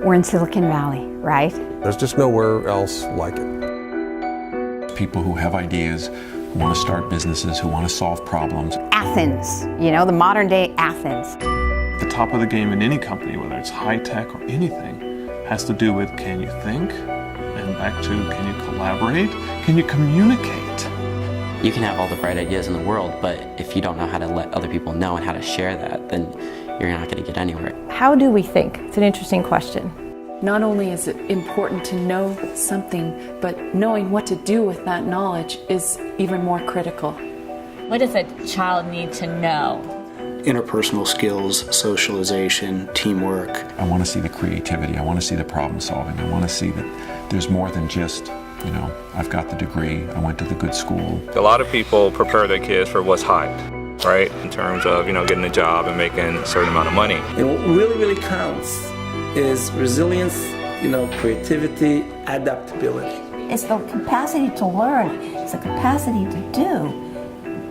We're in Silicon Valley, right? There's just nowhere else like it. People who have ideas, who want to start businesses, who want to solve problems. Athens, the modern day Athens. The top of the game in any company, whether it's high tech or anything, has to do with can you think? And back to can you collaborate? Can you communicate? You can have all the bright ideas in the world, but if you don't know how to let other people know and how to share that, then you're not going to get anywhere. How do we think? It's an interesting question. Not only is it important to know something, but knowing what to do with that knowledge is even more critical. What does a child need to know? Interpersonal skills, socialization, teamwork. I want to see the creativity. I want to see the problem solving. I want to see that there's more than just, I've got the degree, I went to the good school. A lot of people prepare their kids for what's hyped, right? In terms of, getting a job and making a certain amount of money. And what really counts is resilience, creativity, adaptability. It's the capacity to learn. It's the capacity to do.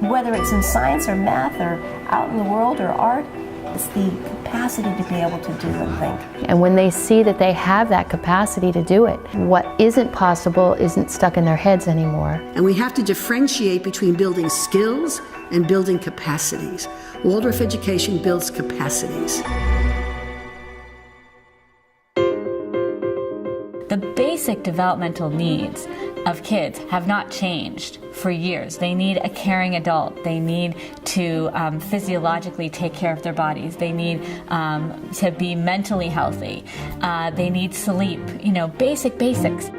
Whether it's in science or math or out in the world or art, it's the capacity to be able to do and think. And when they see that they have that capacity to do it, what isn't possible isn't stuck in their heads anymore. And we have to differentiate between building skills and building capacities. Waldorf education builds capacities. The basic developmental needs of kids have not changed for years. They need a caring adult. They need to physiologically take care of their bodies. They need to be mentally healthy. They need sleep, basics.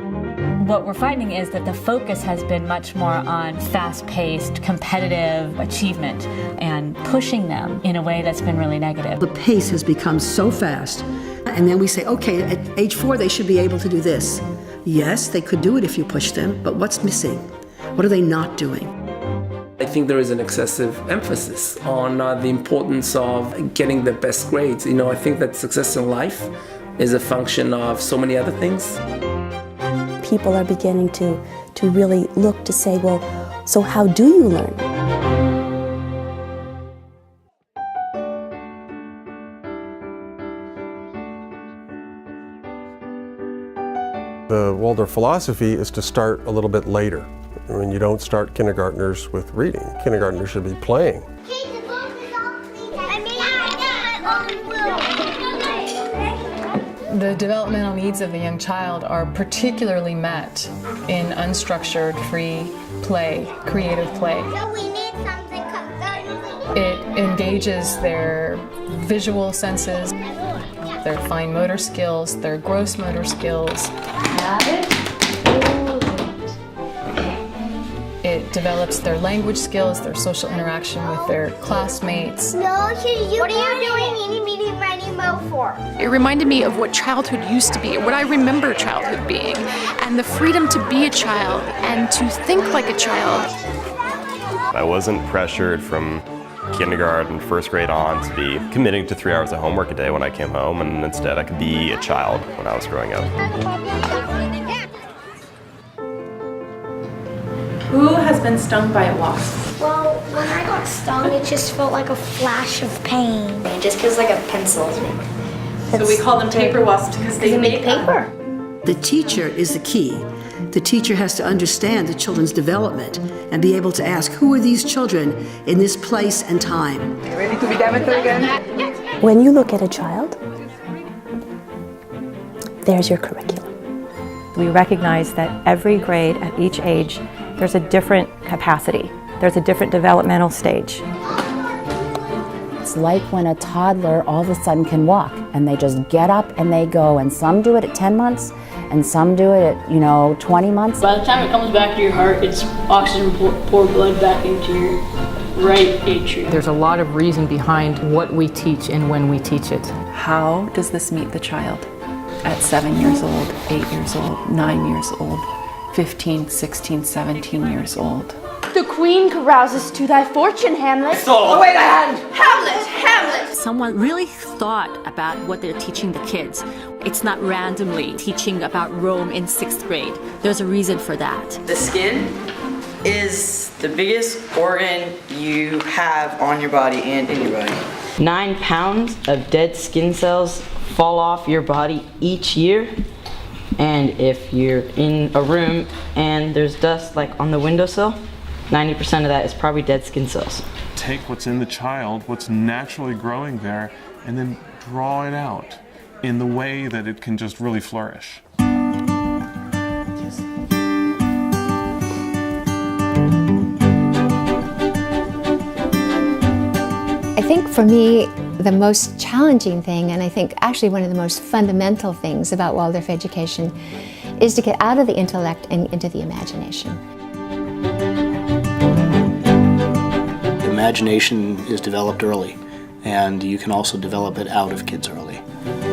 What we're finding is that the focus has been much more on fast-paced, competitive achievement and pushing them in a way that's been really negative. The pace has become so fast. And then we say, okay, at age 4, they should be able to do this. Yes, they could do it if you push them, but what's missing? What are they not doing? I think there is an excessive emphasis on the importance of getting the best grades. I think that success in life is a function of so many other things. People are beginning to really look to say, well, so how do you learn? The Waldorf philosophy is to start a little bit later. You don't start kindergartners with reading. Kindergartners should be playing. The developmental needs of a young child are particularly met in unstructured, free play, creative play. It engages their visual senses, their fine motor skills, their gross motor skills. It develops their language skills, their social interaction with their classmates. No, what are you doing eating, meeting, writing mode for? It reminded me of what childhood used to be, what I remember childhood being, and the freedom to be a child and to think like a child. I wasn't pressured from kindergarten, first grade on to be committing to 3 hours of homework a day when I came home, and instead I could be a child when I was growing up. Who has been stung by a wasp? Well, when I got stung, it just felt like a flash of pain. It just feels like a pencil. So we call them paper wasps because they make paper. The teacher is the key. The teacher has to understand the children's development and be able to ask, who are these children in this place and time? Ready to be Demeter again? When you look at a child, there's your curriculum. We recognize that every grade at each age, there's a different capacity. There's a different developmental stage. It's like when a toddler all of a sudden can walk and they just get up and they go, and some do it at 10 months and some do it at 20 months. By the time it comes back to your heart, it's oxygen pour blood back into your right atrium. There's a lot of reason behind what we teach and when we teach it. How does this meet the child at 7 years old, 8 years old, 9 years old, 15, 16, 17 years old? The queen carouses to thy fortune, Hamlet. Oh, wait a hand! Hamlet! Someone really thought about what they're teaching the kids. It's not randomly teaching about Rome in 6th grade. There's a reason for that. The skin is the biggest organ you have on your body and in your body. 9 pounds of dead skin cells fall off your body each year. And if you're in a room and there's dust like on the windowsill, 90% of that is probably dead skin cells. Take what's in the child, what's naturally growing there, and then draw it out in the way that it can just really flourish. I think for me, the most challenging thing, and I think actually one of the most fundamental things about Waldorf education, is to get out of the intellect and into the imagination. Imagination is developed early, and you can also develop it out of kids early.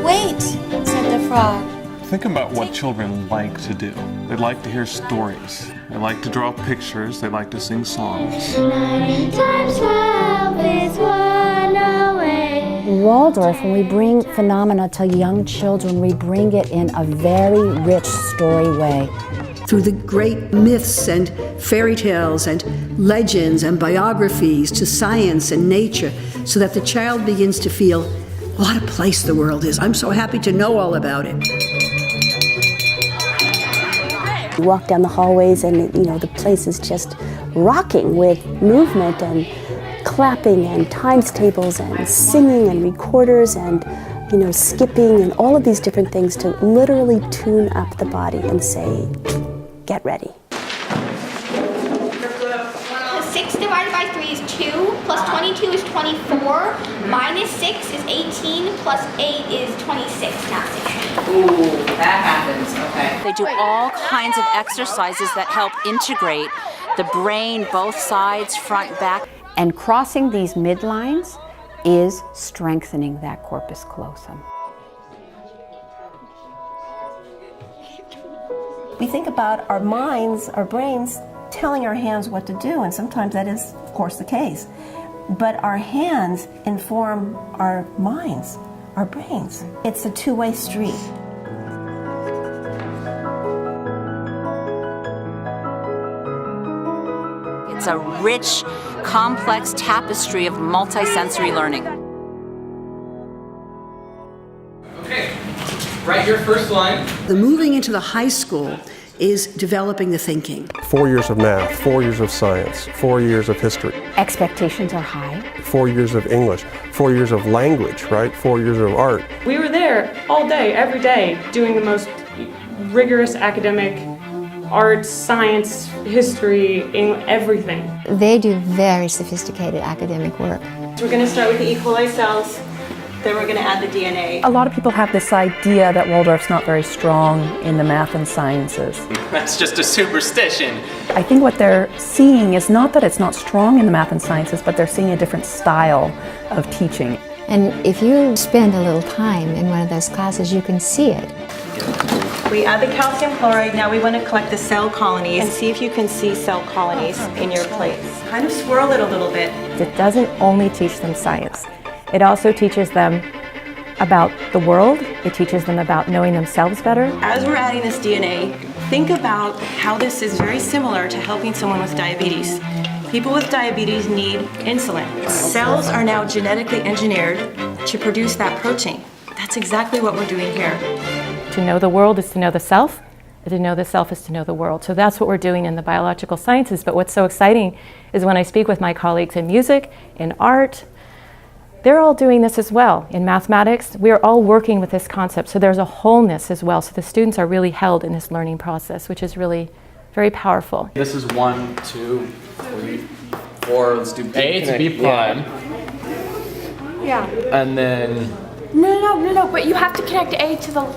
Wait, said the frog. Think about what children like to do. They like to hear stories. They like to draw pictures. They like to sing songs. 9 times 12 is 108. Waldorf, when we bring phenomena to young children, we bring it in a very rich story way. Through the great myths and fairy tales and legends and biographies to science and nature, so that the child begins to feel, what a place the world is. I'm so happy to know all about it. You walk down the hallways and the place is just rocking with movement and clapping and times tables and singing and recorders and skipping and all of these different things to literally tune up the body and say, get ready. 6 divided by 3 is 2, plus 22 is 24, minus 6 is 18, plus 8 is 26, not 16. Ooh, that happens, okay. They do all kinds of exercises that help integrate the brain, both sides, front, back. And crossing these midlines is strengthening that corpus callosum. We think about our minds, our brains, telling our hands what to do, and sometimes that is, of course, the case. But our hands inform our minds, our brains. It's a two-way street. It's a rich, complex tapestry of multisensory learning. Okay, write your first line. The moving into the high school is developing the thinking. 4 years of math, 4 years of science, 4 years of history. Expectations are high. 4 years of English, 4 years of language, right? 4 years of art. We were there all day, every day, doing the most rigorous academic arts, science, history, everything. They do very sophisticated academic work. So we're going to start with the E. coli cells, then we're going to add the DNA. A lot of people have this idea that Waldorf's not very strong in the math and sciences. That's just a superstition. I think what they're seeing is not that it's not strong in the math and sciences, but they're seeing a different style of teaching. And if you spend a little time in one of those classes, you can see it. We add the calcium chloride. Now we want to collect the cell colonies and see if you can see cell colonies in your plates. Kind of swirl it a little bit. It doesn't only teach them science. It also teaches them about the world. It teaches them about knowing themselves better. As we're adding this DNA, think about how this is very similar to helping someone with diabetes. People with diabetes need insulin. Cells are now genetically engineered to produce that protein. That's exactly what we're doing here. To know the world is to know the self, and to know the self is to know the world. So that's what we're doing in the biological sciences. But what's so exciting is when I speak with my colleagues in music, in art, they're all doing this as well. In mathematics, we're all working with this concept. So there's a wholeness as well. So the students are really held in this learning process, which is really very powerful. This is 1, 2, 3, 4. Let's do A to B prime. Yeah. And then... No, but you have to connect A to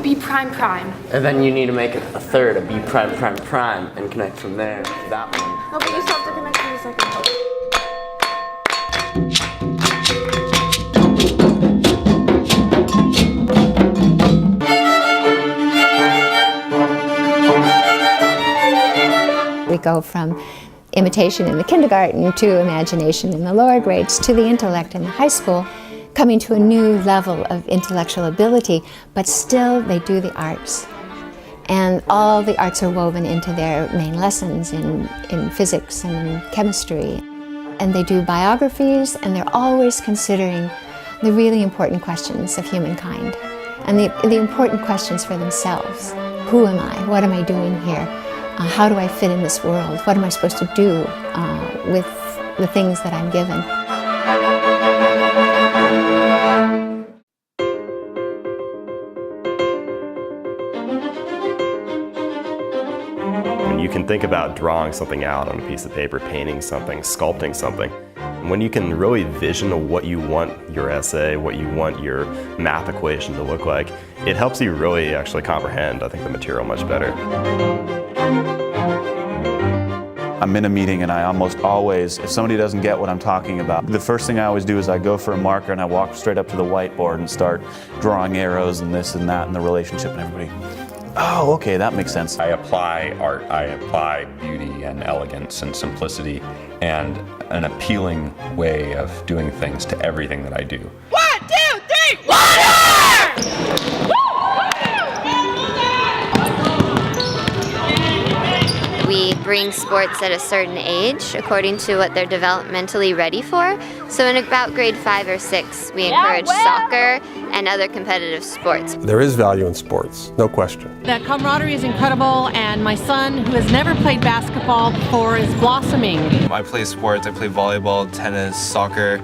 B prime prime. And then you need to make it a third, a B prime prime prime, and connect from there to that one. No, but you still have to connect to the second. We go from imitation in the kindergarten to imagination in the lower grades to the intellect in the high school, coming to a new level of intellectual ability, but still they do the arts. And all the arts are woven into their main lessons in physics and in chemistry. and they do biographies, and they're always considering the really important questions of humankind and the important questions for themselves. Who am I? What am I doing here? How do I fit in this world? What am I supposed to do with the things that I'm given? You can think about drawing something out on a piece of paper, painting something, sculpting something. And when you can really vision what you want your essay, what you want your math equation to look like, it helps you really actually comprehend, I think, the material much better. I'm in a meeting and I almost always, if somebody doesn't get what I'm talking about, the first thing I always do is I go for a marker and I walk straight up to the whiteboard and start drawing arrows and this and that and the relationship, and everybody, oh, okay, that makes sense. I apply art, I apply beauty and elegance and simplicity and an appealing way of doing things to everything that I do. 1, 2, 3, water! We bring sports at a certain age according to what they're developmentally ready for. So in about grade 5 or 6, we encourage soccer and other competitive sports. There is value in sports, no question. The camaraderie is incredible, and my son, who has never played basketball before, is blossoming. I play sports, I play volleyball, tennis, soccer.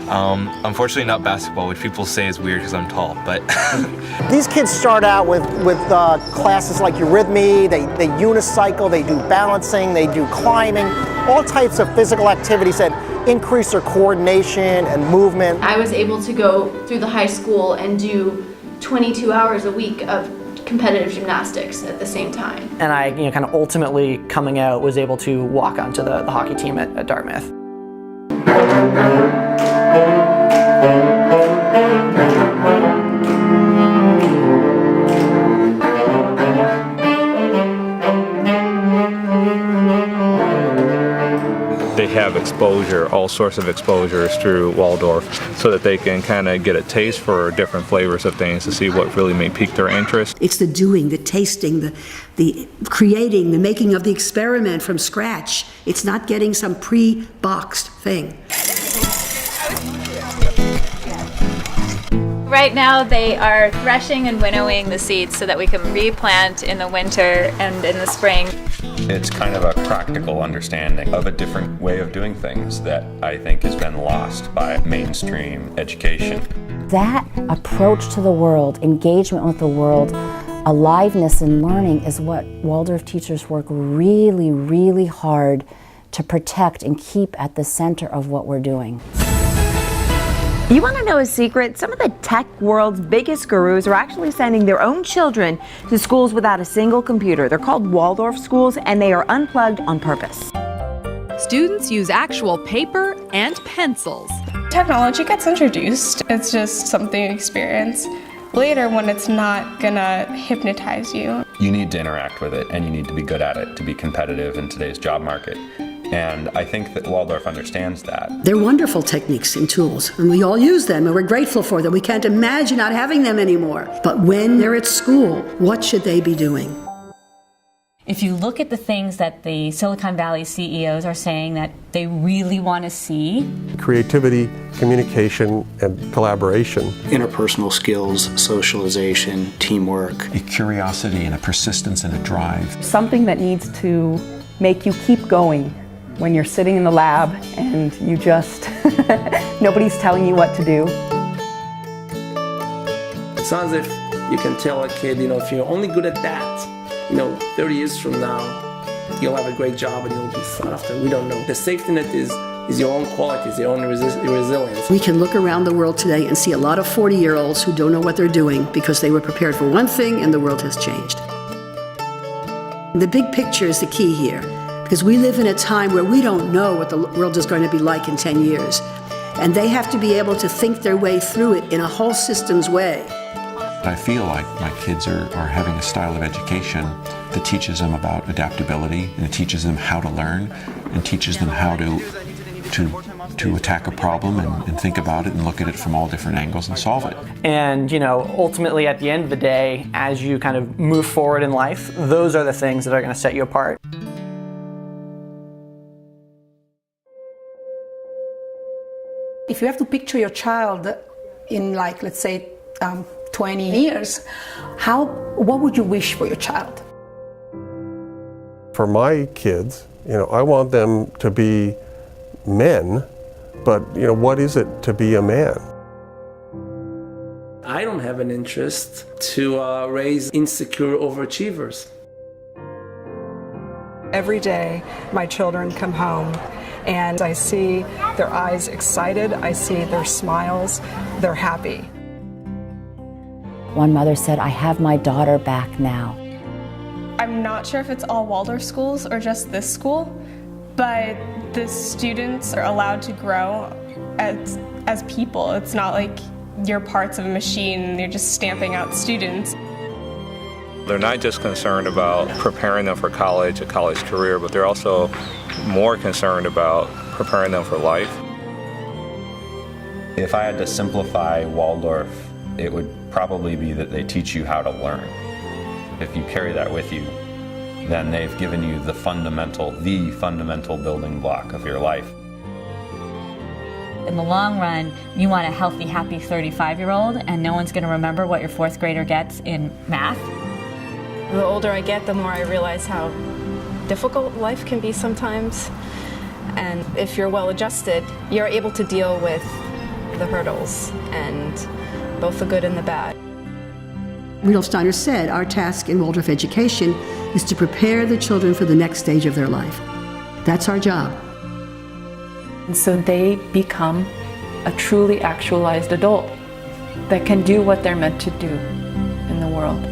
Unfortunately not basketball, which people say is weird because I'm tall, but... These kids start out with classes like eurythmy, they unicycle, they do balancing, they do climbing, all types of physical activities that increase their coordination and movement. I was able to go through the high school and do 22 hours a week of competitive gymnastics at the same time. And I, kind of ultimately coming out, was able to walk onto the hockey team at Dartmouth. They have exposure, all sorts of exposures through Waldorf, so that they can kind of get a taste for different flavors of things to see what really may pique their interest. It's the doing, the tasting, the creating, the making of the experiment from scratch. It's not getting some pre-boxed thing. Right now they are threshing and winnowing the seeds so that we can replant in the winter and in the spring. It's kind of a practical understanding of a different way of doing things that I think has been lost by mainstream education. That approach to the world, engagement with the world, aliveness in learning is what Waldorf teachers work really, really hard to protect and keep at the center of what we're doing. You want to know a secret? Some of the tech world's biggest gurus are actually sending their own children to schools without a single computer. They're called Waldorf schools, and they are unplugged on purpose. Students use actual paper and pencils. Technology gets introduced. It's just something to experience later when it's not gonna hypnotize you. You need to interact with it, and you need to be good at it to be competitive in today's job market. And I think that Waldorf understands that. They're wonderful techniques and tools, and we all use them, and we're grateful for them. We can't imagine not having them anymore. But when they're at school, what should they be doing? If you look at the things that the Silicon Valley CEOs are saying that they really want to see. Creativity, communication, and collaboration. Interpersonal skills, socialization, teamwork. A curiosity and a persistence and a drive. Something that needs to make you keep going when you're sitting in the lab and you just, nobody's telling you what to do. It sounds as if you can tell a kid, if you're only good at that, 30 years from now, you'll have a great job and you'll be sought after. We don't know. The safety net is your own qualities, your own resilience. We can look around the world today and see a lot of 40-year-olds who don't know what they're doing because they were prepared for one thing and the world has changed. The big picture is the key here, because we live in a time where we don't know what the world is going to be like in 10 years. And they have to be able to think their way through it in a whole systems way. I feel like my kids are having a style of education that teaches them about adaptability, and it teaches them how to learn, and teaches them how to attack a problem and think about it and look at it from all different angles and solve it. And, ultimately at the end of the day, as you kind of move forward in life, those are the things that are going to set you apart. you have to picture your child in, like, let's say 20 years, what would you wish for your child? For my kids, I want them to be men, but what is it to be a man? I don't have an interest to raise insecure overachievers. Every day, my children come home and I see their eyes excited, I see their smiles, they're happy. One mother said, "I have my daughter back now." I'm not sure if it's all Waldorf schools or just this school, but the students are allowed to grow as people. It's not like you're parts of a machine and you're just stamping out students. They're not just concerned about preparing them for college, a college career, but they're also more concerned about preparing them for life. If I had to simplify Waldorf, it would probably be that they teach you how to learn. If you carry that with you, then they've given you the fundamental building block of your life. In the long run, you want a healthy, happy 35-year-old, and no one's going to remember what your fourth grader gets in math. The older I get, the more I realize how difficult life can be sometimes. And if you're well adjusted, you're able to deal with the hurdles, and both the good and the bad. Rudolf Steiner said, our task in Waldorf education is to prepare the children for the next stage of their life. That's our job. And so they become a truly actualized adult that can do what they're meant to do in the world.